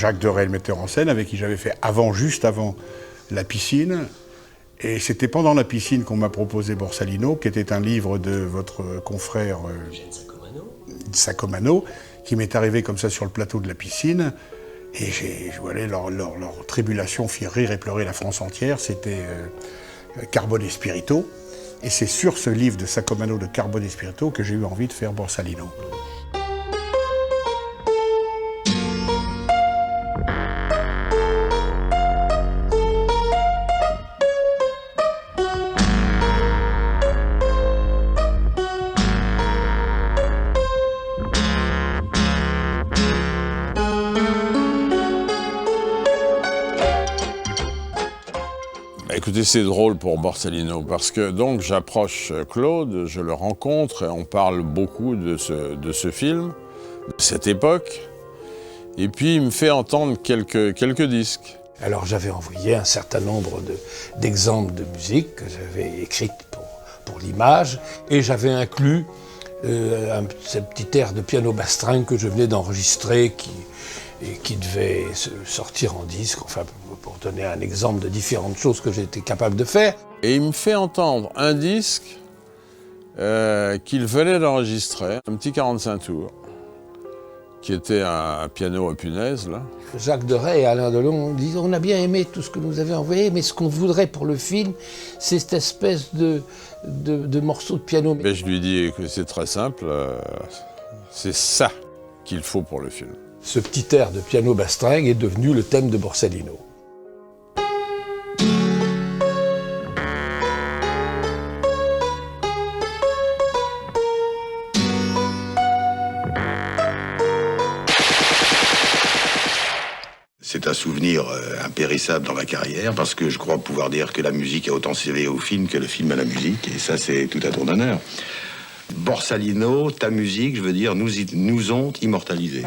Jacques Deray, le metteur en scène, avec qui j'avais fait juste avant La Piscine. Et c'était pendant La Piscine qu'on m'a proposé Borsalino, qui était un livre de votre confrère Sacomano, qui m'est arrivé comme ça sur le plateau de La Piscine. Et leur tribulation fit rire et pleurer la France entière. C'était Carbone et Spirito. Et c'est sur ce livre de Sacomano de Carbone et Spirito que j'ai eu envie de faire Borsalino. Écoutez, c'est drôle pour Borsalino, parce que donc j'approche Claude, je le rencontre, et on parle beaucoup de ce film, de cette époque, et puis il me fait entendre quelques disques. Alors j'avais envoyé un certain nombre d'exemples de musique que j'avais écrites pour l'image, et j'avais inclus ce petit air de piano bastringue que je venais d'enregistrer, qui devait sortir en disque, enfin pour donner un exemple de différentes choses que j'étais capable de faire. Et il me fait entendre un disque qu'il venait d'enregistrer, un petit 45 tours, qui était un piano à punaise, là. Jacques Deray et Alain Delon disaient « On a bien aimé tout ce que nous avez envoyé, mais ce qu'on voudrait pour le film, c'est cette espèce de morceau de piano. » Mais je lui dis que c'est très simple, c'est ça qu'il faut pour le film. Ce petit air de piano bastringue est devenu le thème de Borsalino. C'est un souvenir impérissable dans ma carrière, parce que je crois pouvoir dire que la musique a autant servi au film que le film à la musique, et ça c'est tout à ton honneur. Borsalino, ta musique, je veux dire, nous ont immortalisés.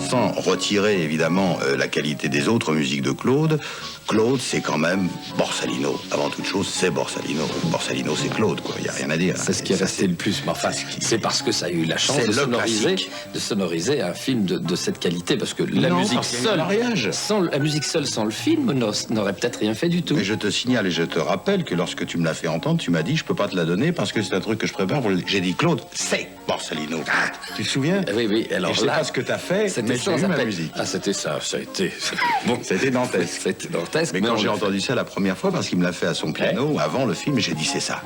Sans retirer évidemment la qualité des autres musiques de Claude, Claude c'est quand même Borsalino. Avant toute chose, c'est Borsalino. Borsalino c'est Claude, quoi, il n'y a rien à dire. C'est ce qui est resté le plus, mais enfin, c'est parce que ça a eu la chance de sonoriser un film de cette qualité, parce que la musique seule, sans le film, n'aurait peut-être rien fait du tout. Mais je te signale et je te rappelle que lorsque tu me l'as fait entendre, tu m'as dit je peux pas te la donner parce que c'est un truc que je prépare pour j'ai dit Claude, c'est Borsalino. Ah, tu te souviens? Oui, alors et je sais pas ce que t'as fait, mais j'ai eu ma musique. Ah, c'était ça a été... Bon, c'était dantesque. C'était dantesque. Mais quand j'ai entendu ça la première fois, parce qu'il me l'a fait à son piano, avant le film, j'ai dit c'est ça.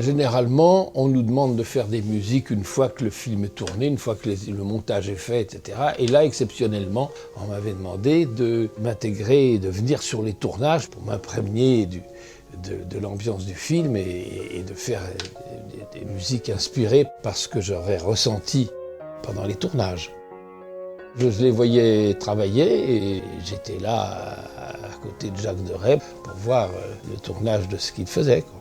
Généralement, on nous demande de faire des musiques une fois que le film est tourné, une fois que le montage est fait, etc. Et là, exceptionnellement, on m'avait demandé de m'intégrer et de venir sur les tournages pour m'imprégner de l'ambiance du film et de faire des musiques inspirées par ce que j'aurais ressenti pendant les tournages. Je les voyais travailler et j'étais là à côté de Jacques Deray pour voir le tournage de ce qu'il faisait, quoi.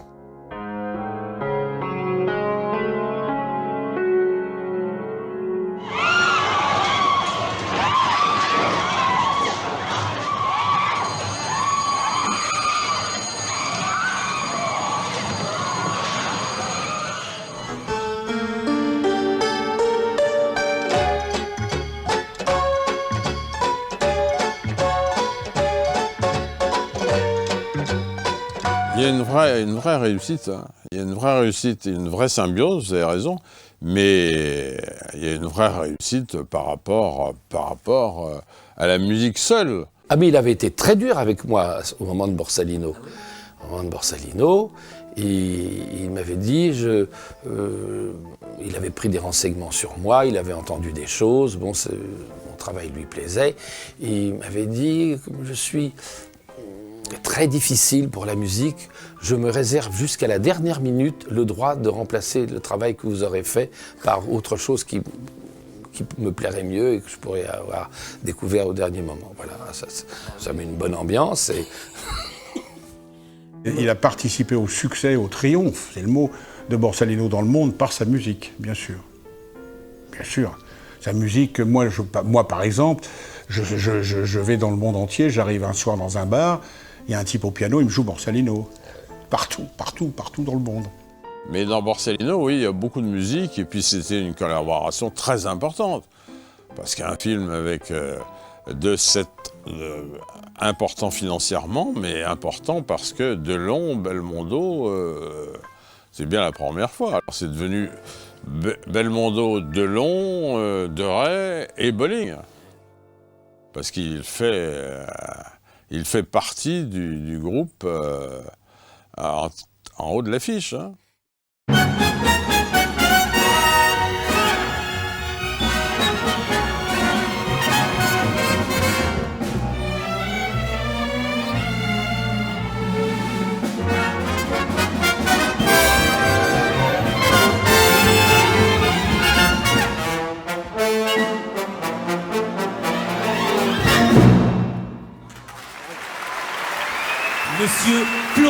Il y a une vraie réussite, hein. Il y a une vraie réussite et une vraie symbiose, vous avez raison, mais il y a une vraie réussite par rapport à la musique seule. Ah mais il avait été très dur avec moi au moment de Borsalino. Au moment de Borsalino, il m'avait dit, il avait pris des renseignements sur moi, il avait entendu des choses, bon, mon travail lui plaisait, et il m'avait dit, comme je suis très difficile pour la musique, je me réserve jusqu'à la dernière minute le droit de remplacer le travail que vous aurez fait par autre chose qui qui me plairait mieux et que je pourrais avoir découvert au dernier moment. Voilà, ça met une bonne ambiance. Et... Il a participé au succès, au triomphe, c'est le mot, de Borsalino dans le monde par sa musique, bien sûr. Bien sûr. Sa musique, moi par exemple, je vais dans le monde entier, j'arrive un soir dans un bar, il y a un type au piano, il me joue Borsalino. Partout dans le monde. Mais dans Borsalino, oui, il y a beaucoup de musique, et puis c'était une collaboration très importante. Parce qu'un film avec important financièrement, mais important parce que Delon, Belmondo, c'est bien la première fois. Alors c'est devenu Belmondo, Delon, Deray et Bolling. Parce qu'il fait partie du groupe en haut de l'affiche. Hein. Monsieur Claude